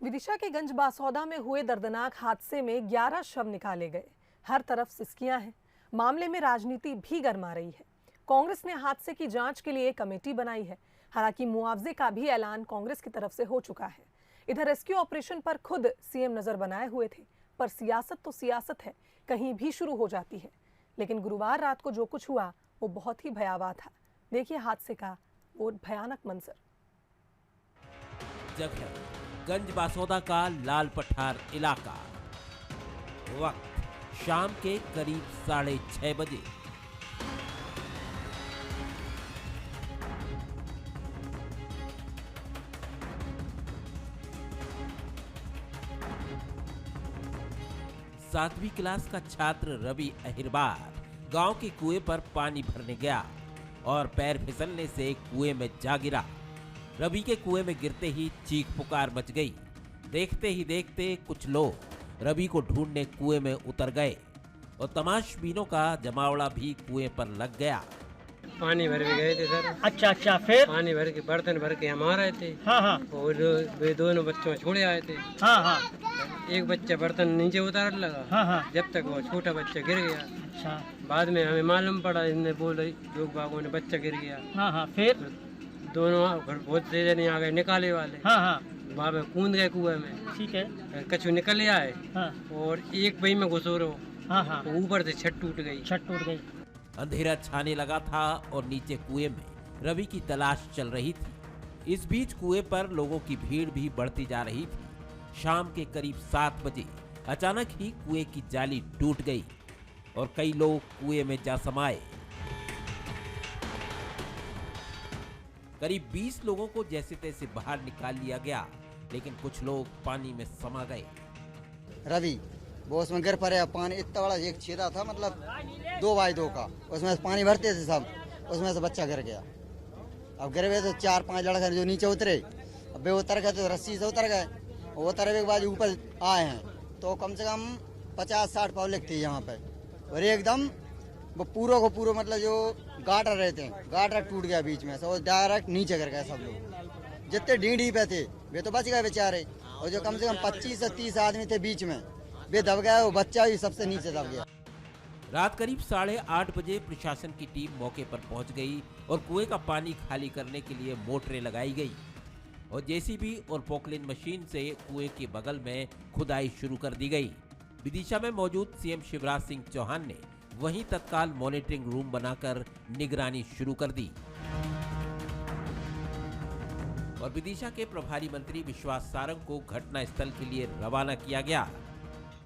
विदिशा के गंज बासौदा में हुए दर्दनाक हादसे में 11 शव निकाले गए। हर तरफ सिसकियां हैं। मामले में राजनीति भी गरमा रही है। कांग्रेस ने हादसे की जांच के लिए कमेटी बनाई है। हालांकि मुआवजे का भी ऐलान कांग्रेस की तरफ से हो चुका है। इधर रेस्क्यू ऑपरेशन पर खुद सीएम नजर बनाए हुए थे, पर सियासत तो सियासत है, कहीं भी शुरू हो जाती है। लेकिन गुरुवार रात को जो कुछ हुआ वो बहुत ही भयावह था। देखिए हादसे का वो भयानक मंजर। जगह गंज बासौदा का लाल पठार इलाका। वक्त शाम के करीब 6:30 बजे। सातवीं क्लास का छात्र रवि अहिरबार गांव के कुएं पर पानी भरने गया और पैर फिसलने से कुएं में जा गिरा। रवि के कुएं में गिरते ही चीख पुकार मच गई। देखते ही देखते कुछ लोग रवि को ढूंढने कुएं में उतर गए और तमाशबीनों का जमावड़ा भी कुएं पर लग गया। पानी भर के गए थे सर। अच्छा फिर पानी भर के बर्तन भर के हम आ रहे थे। हाँ और वे दोनों बच्चों छोड़े आए थे। हाँ एक बच्चा बर्तन नीचे उतार लगा। हाँ जब तक वो छोटा बच्चा गिर गया। अच्छा बाद में हमें मालूम पड़ा, इनने बोले लोग बागों ने बच्चा गिर गया। हाँ फिर दोनों बहुत तेज नहीं आ गए निकाले वाले। हाँ वहाँ पे कूद गए कुएं में। ठीक है। कछु निकल आए। हाँ और एक बही में घुसो रहो। हाँ तो ऊपर से छत टूट गई। अंधेरा छाने लगा था और नीचे कुएं में रवि की तलाश चल रही थी। इस बीच कुएं पर लोगों की भीड़ भी बढ़ती जा रही थी। शाम के करीब 7 बजे अचानक ही कुएं की जाली टूट गई और कई लोग कुएं में जा समाये। करीब 20 लोगों को जैसे तैसे बाहर निकाल लिया गया, लेकिन कुछ लोग पानी में समा गए। रवि वो उसमें गिर पड़े। पानी इतना बड़ा एक छेदा था, मतलब 2x2 का, उसमें से पानी भरते थे सब, उसमें से बच्चा गिर गया। अब गिर गए तो 4-5 लड़के जो नीचे उतरे, अब वे उतर गए तो रस्सी से उतर गए। उतरने के बाद ऊपर आए हैं तो कम से कम 50-60 पब्लिक थी यहाँ पे। और एकदम वो पूरा को पूरा, मतलब जो गाटर रहते हैं, गाटर टूट गया बीच में से और डायरेक्ट नीचे गिर गए सब लोग। जितने ढींढी पे थे वे तो बच गए बेचारे, और जो कम से कम 25 से 30 आदमी थे बीच में वे दब गया। वो बच्चा भी सबसे नीचे दब गया। रात करीब 8:30 बजे प्रशासन की टीम मौके पर पहुंच गई और कुएं का पानी खाली करने के लिए मोटरें लगाई गई और जेसीबी और पोकलिन मशीन से कुएं के बगल में खुदाई शुरू कर दी गई। विदिशा में मौजूद सीएम शिवराज सिंह चौहान ने वहीं तत्काल मॉनिटरिंग रूम बनाकर निगरानी शुरू कर दी और विदिशा के प्रभारी मंत्री विश्वास सारंग को घटनास्थल के लिए रवाना किया गया।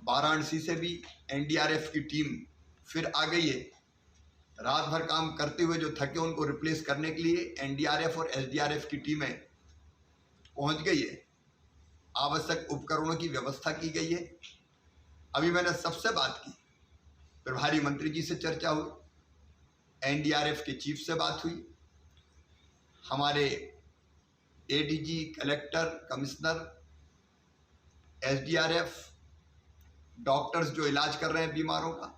वाराणसी से भी एनडीआरएफ की टीम फिर आ गई है। रात भर काम करते हुए जो थके उनको रिप्लेस करने के लिए एनडीआरएफ और एसडीआरएफ की टीमें पहुंच गई है। आवश्यक उपकरणों की व्यवस्था की गई है। अभी मैंने सबसे बात की, प्रभारी मंत्री जी से चर्चा हुई, एनडीआरएफ के चीफ से बात हुई, हमारे ADG, collector, commissioner, SDRF, doctors जो इलाज कर रहे हैं बीमारों का,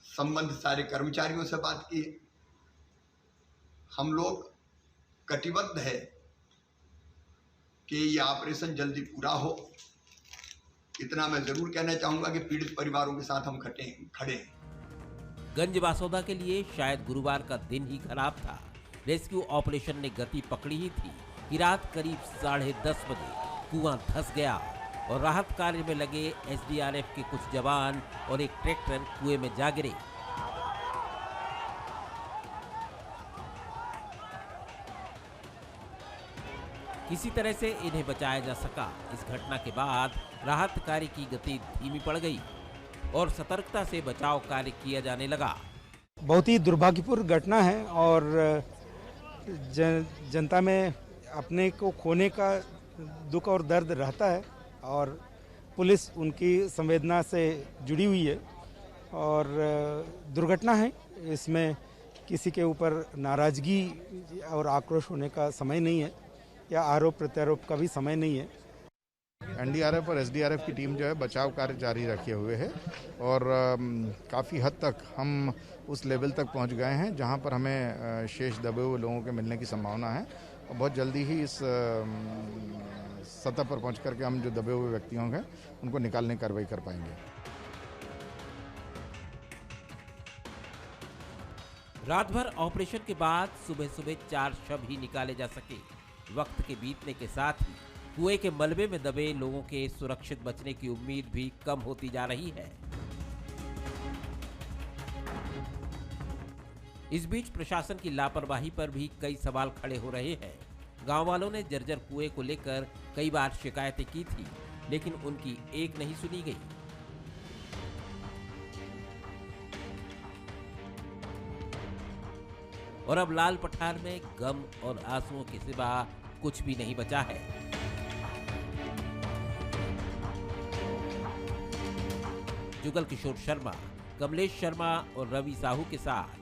संबंधित सारे कर्मचारियों से बात की है। हम लोग कटिबद्ध है कि ये ऑपरेशन जल्दी पूरा हो। इतना मैं जरूर कहना चाहूंगा कि पीड़ित परिवारों के साथ हम खड़े हैं। गंज बासौदा के लिए शायद गुरुवार का दिन ही खराब था। रेस्क्यू ऑपरेशन ने गति पकड़ी ही थी कि रात करीब 10:30 बजे कुआं धंस गया और राहत कार्य में लगे एसडीआरएफ के कुछ जवान और एक ट्रैक्टर कुएं में जा गिरे। किसी तरह से इन्हें बचाया जा सका। इस घटना के बाद राहत कार्य की गति धीमी पड़ गई और सतर्कता से बचाव कार्य किया जाने लगा। बहुत ही दुर्भाग्यपूर्ण घटना है और जनता में अपने को खोने का दुख और दर्द रहता है और पुलिस उनकी संवेदना से जुड़ी हुई है और दुर्घटना है। इसमें किसी के ऊपर नाराजगी और आक्रोश होने का समय नहीं है या आरोप प्रत्यारोप का भी समय नहीं है। एनडीआरएफ और एसडीआरएफ की टीम जो है बचाव कार्य जारी रखे हुए है और काफ़ी हद तक हम उस लेवल तक पहुंच गए हैं जहां पर हमें शेष दबे हुए लोगों के मिलने की संभावना है और बहुत जल्दी ही इस सतह पर पहुंच करके हम जो दबे हुए व्यक्तियों हैं उनको निकालने की कार्रवाई कर पाएंगे। रात भर ऑपरेशन के बाद सुबह सुबह 4 शव ही निकाले जा सके। वक्त के बीतने के साथ ही कुएं के मलबे में दबे लोगों के सुरक्षित बचने की उम्मीद भी कम होती जा रही है। इस बीच प्रशासन की लापरवाही पर भी कई सवाल खड़े हो रहे हैं। गांव वालों ने जर्जर कुएं को लेकर कई बार शिकायतें की थी, लेकिन उनकी एक नहीं सुनी गई। और अब लाल पठार में गम और आंसुओं के सिवा कुछ भी नहीं बचा है। जुगल किशोर शर्मा, कमलेश शर्मा और रवि साहू के साथ